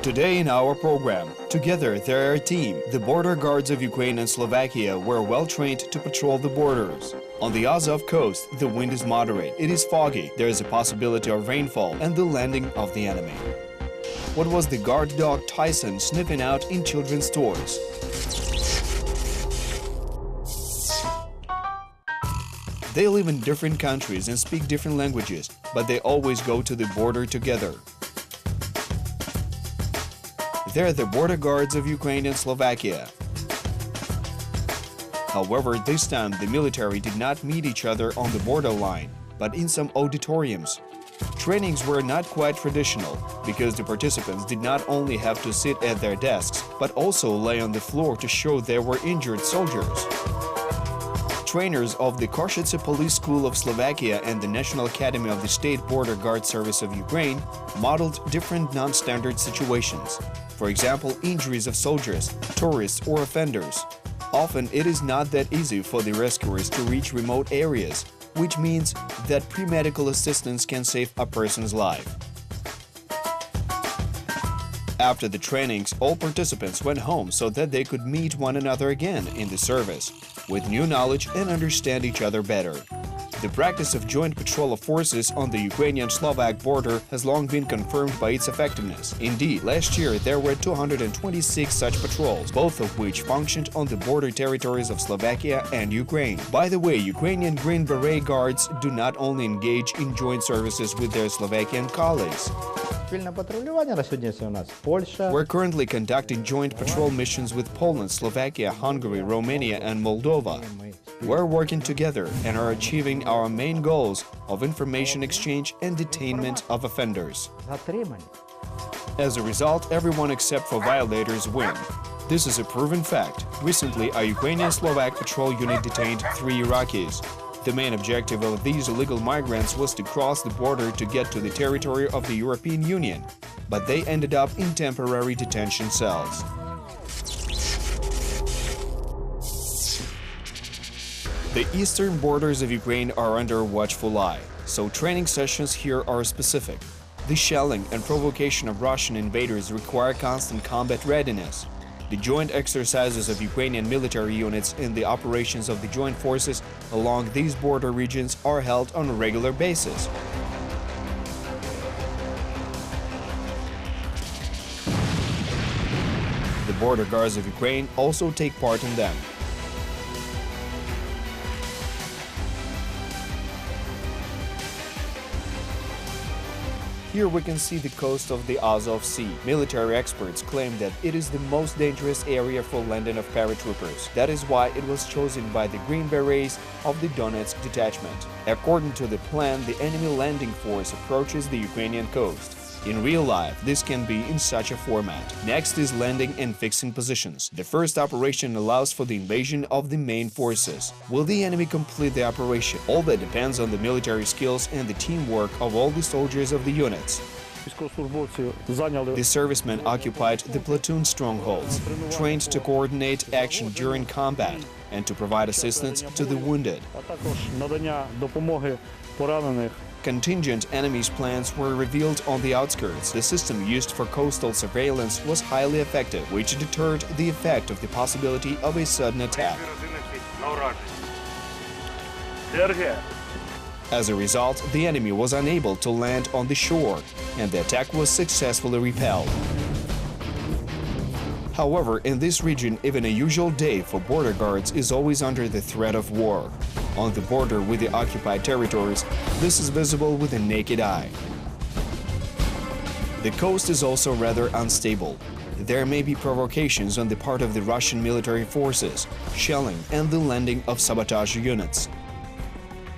Today in our program, together they're a team. The border guards of Ukraine and Slovakia were well trained to patrol the borders. On the Azov coast, the wind is moderate. It is foggy. There is a possibility of rainfall and the landing of the enemy. What was the guard dog Tyson sniffing out in children's toys? They live in different countries and speak different languages, but they always go to the border together. They're the border guards of Ukraine and Slovakia. However, this time the military did not meet each other on the borderline, but in some auditoriums. Trainings were not quite traditional, because the participants did not only have to sit at their desks, but also lay on the floor to show they were injured soldiers. Trainers of the Košice Police School of Slovakia and the National Academy of the State Border Guard Service of Ukraine modeled different non-standard situations. For example, injuries of soldiers, tourists or offenders. Often it is not that easy for the rescuers to reach remote areas, which means that pre-medical assistance can save a person's life. After the trainings, all participants went home so that they could meet one another again in the service, with new knowledge and understand each other better. The practice of joint patrol of forces on the Ukrainian-Slovak border has long been confirmed by its effectiveness. Indeed, last year there were 226 such patrols, both of which functioned on the border territories of Slovakia and Ukraine. By the way, Ukrainian Green Beret Guards do not only engage in joint services with their Slovakian colleagues. We're currently conducting joint patrol missions with Poland, Slovakia, Hungary, Romania and Moldova. We're working together and are achieving our main goals of information exchange and detainment of offenders. As a result, everyone except for violators win. This is a proven fact. Recently, a Ukrainian-Slovak patrol unit detained 3 Iraqis. The main objective of these illegal migrants was to cross the border to get to the territory of the European Union, but they ended up in temporary detention cells. The eastern borders of Ukraine are under a watchful eye, so training sessions here are specific. The shelling and provocation of Russian invaders require constant combat readiness. The joint exercises of Ukrainian military units in the operations of the joint forces along these border regions are held on a regular basis. The border guards of Ukraine also take part in them. Here we can see the coast of the Azov Sea. Military experts claim that it is the most dangerous area for landing of paratroopers. That is why it was chosen by the Green Berets of the Donetsk detachment. According to the plan, the enemy landing force approaches the Ukrainian coast. In real life, this can be in such a format. Next is landing and fixing positions. The first operation allows for the invasion of the main forces. Will the enemy complete the operation? All that depends on the military skills and the teamwork of all the soldiers of the units. The servicemen occupied the platoon strongholds, trained to coordinate action during combat and to provide assistance to the wounded. Contingent enemies' plans were revealed on the outskirts. The system used for coastal surveillance was highly effective, which deterred the effect of the possibility of a sudden attack. As a result, the enemy was unable to land on the shore, and the attack was successfully repelled. However, in this region, even a usual day for border guards is always under the threat of war. On the border with the occupied territories, this is visible with the naked eye. The coast is also rather unstable. There may be provocations on the part of the Russian military forces, shelling and the landing of sabotage units.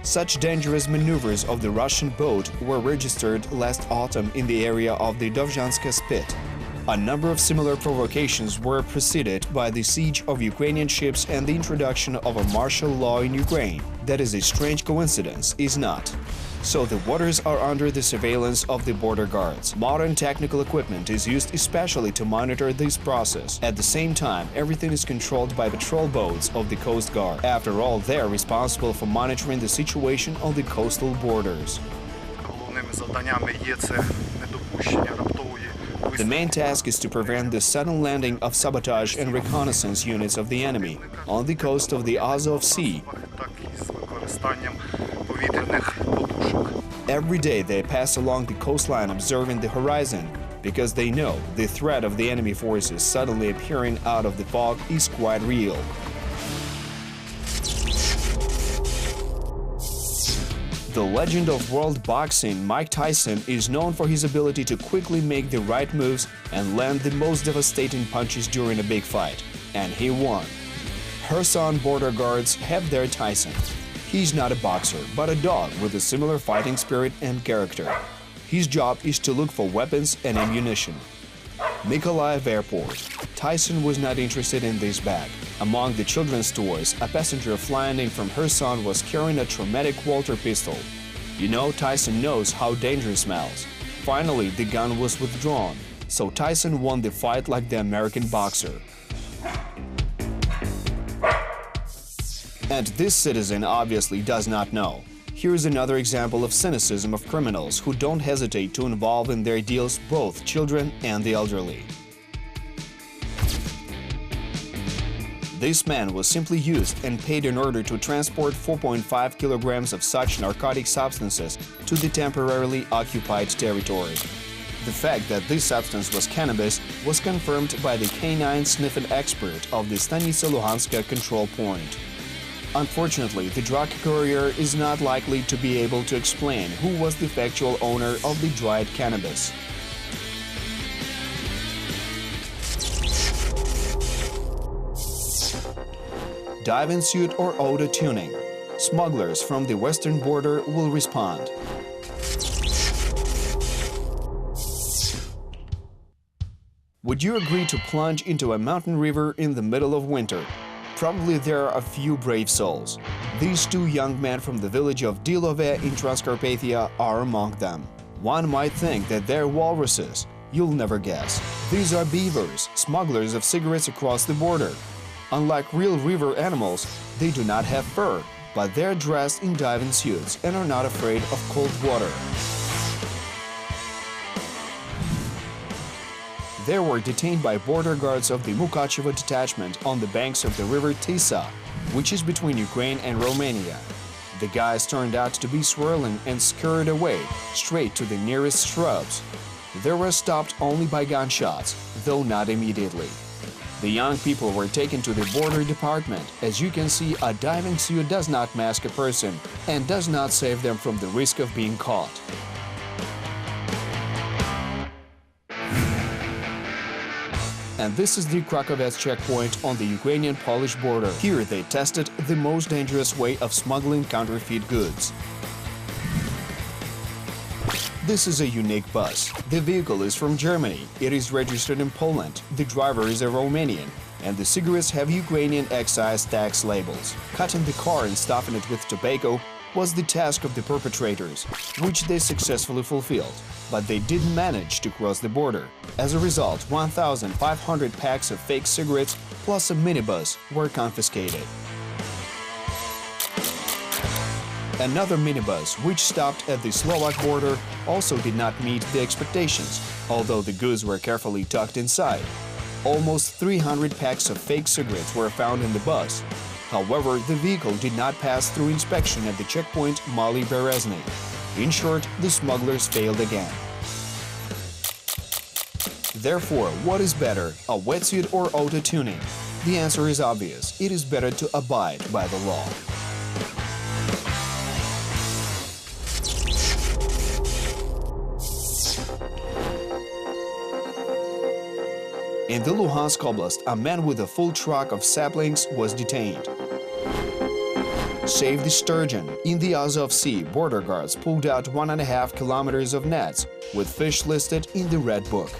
Such dangerous maneuvers of the Russian boat were registered last autumn in the area of the Dovzhanska Spit. A number of similar provocations were preceded by the siege of Ukrainian ships and the introduction of a martial law in Ukraine. That is a strange coincidence, is not. So the waters are under the surveillance of the border guards. Modern technical equipment is used especially to monitor this process. At the same time, everything is controlled by patrol boats of the Coast Guard. After all, they are responsible for monitoring the situation on the coastal borders. The main task is to prevent the sudden landing of sabotage and reconnaissance units of the enemy on the coast of the Azov Sea. Every day they pass along the coastline observing the horizon, because they know the threat of the enemy forces suddenly appearing out of the fog is quite real. The legend of world boxing, Mike Tyson, is known for his ability to quickly make the right moves and land the most devastating punches during a big fight. And he won. Kherson border guards have their Tyson. He's not a boxer, but a dog with a similar fighting spirit and character. His job is to look for weapons and ammunition. Mykolaiv Airport. Tyson was not interested in this bag. Among the children's toys, a passenger flying in from Kherson was carrying a traumatic Walter pistol. You know, Tyson knows how danger smells. Finally, the gun was withdrawn, so Tyson won the fight like the American boxer. And this citizen obviously does not know. Here's another example of cynicism of criminals who don't hesitate to involve in their deals both children and the elderly. This man was simply used and paid in order to transport 4.5 kilograms of such narcotic substances to the temporarily occupied territory. The fact that this substance was cannabis was confirmed by the canine sniffing expert of the Stanitsa Luhanska control point. Unfortunately, the drug courier is not likely to be able to explain who was the factual owner of the dried cannabis. Diving suit or auto-tuning. Smugglers from the western border will respond. Would you agree to plunge into a mountain river in the middle of winter? Probably there are a few brave souls. These two young men from the village of Dilove in Transcarpathia are among them. One might think that they're walruses. You'll never guess. These are beavers, smugglers of cigarettes across the border. Unlike real river animals, they do not have fur, but they're dressed in diving suits and are not afraid of cold water. They were detained by border guards of the Mukachevo detachment on the banks of the river Tisa, which is between Ukraine and Romania. The guys turned out to be swirling and scurried away, straight to the nearest shrubs. They were stopped only by gunshots, though not immediately. The young people were taken to the border department. As you can see, a diving suit does not mask a person and does not save them from the risk of being caught. And this is the Krakovets checkpoint on the Ukrainian-Polish border. Here they tested the most dangerous way of smuggling counterfeit goods. This is a unique bus. The vehicle is from Germany, it is registered in Poland, the driver is a Romanian, and the cigarettes have Ukrainian excise tax labels. Cutting the car and stuffing it with tobacco was the task of the perpetrators, which they successfully fulfilled. But they didn't manage to cross the border. As a result, 1,500 packs of fake cigarettes plus a minibus were confiscated. Another minibus, which stopped at the Slovak border, also did not meet the expectations, although the goods were carefully tucked inside. Almost 300 packs of fake cigarettes were found in the bus. However, the vehicle did not pass through inspection at the checkpoint Mali Berezny. In short, the smugglers failed again. Therefore, what is better, a wetsuit or auto-tuning? The answer is obvious. It is better to abide by the law. In the Luhansk Oblast, a man with a full truck of saplings was detained. Save the sturgeon. In the Azov Sea, border guards pulled out 1.5 kilometers of nets, with fish listed in the Red Book.